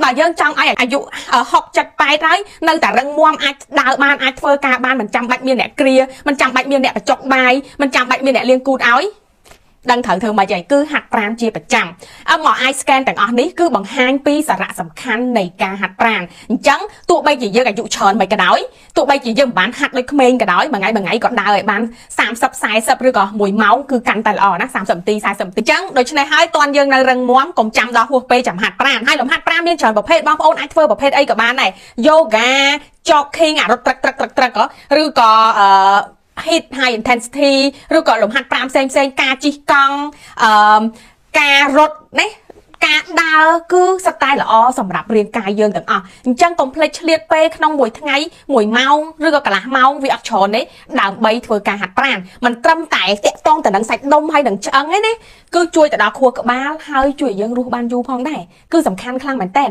បើយើងចង់ឲ្យអាយុ68ហើយនៅតែរឹងមាំអាចដើរបានអាចធ្វើការបានមិនចាំបាច់មានអ្នកគ្រាមិនចាំបាច់មានអ្នកបញ្ចុកបាយមិនចាំបាច់មានអ្នកលាងគូតឲ្យដឹងត្រូវធ្វើម៉េចហើយគឺហាត់ប្រាណជាប្រចាំមក eye scan ទាំងអស់នេះគឺបង្ហាញពីសារៈសំខាន់នៃការហាត់ប្រាណអញ្ចឹងទោះបីជាយើងអាយុច្រើនមិនក៏ដោយទោះបីជាយើងមិនបានហាត់ដូចក្មេងក៏ដោយមួយថ្ងៃក៏ដើរឲ្យបាន30 40ឬក៏1ម៉ោងគឺកាន់តែល្អណា30នាទី40នាទីអញ្ចឹងដូច្នេះហើយតន់យើងនៅរឹងមាំកុំចាំដល់ហួសពេលចាំហាត់ប្រាណហើយលំហាត់ប្រាណមានច្រើនប្រភេទបងប្អូនអាចធ្វើប្រភេទអីក៏បានដែរ yoga jogging រត់ត្រឹកឬក៏hit high intensity ឬក៏លំហាត់ប្រាណផ្សេងការជិះកង់ការរត់ណាការដើរគឺសុទ្ធតែល្អសម្រាប់រាងកាយយើងទាំងអស់អញ្ចឹងកុំភ្លេចឆ្លៀតពេលក្នុងមួយថ្ងៃ1ម៉ោងឬក៏កន្លះម៉ោងវាអត់ច្រើនទេដើម្បីធ្វើការហាត់ប្រាណមិនត្រឹមតែតាក់ទងទៅនឹងសាច់ដុំហើយនឹងឆ្អឹងទេណាគឺជួយទៅដល់ខួរក្បាលហើយជួយយើងរស់បានយូរផងដែរគឺសំខាន់ខ្លាំងមែនតើ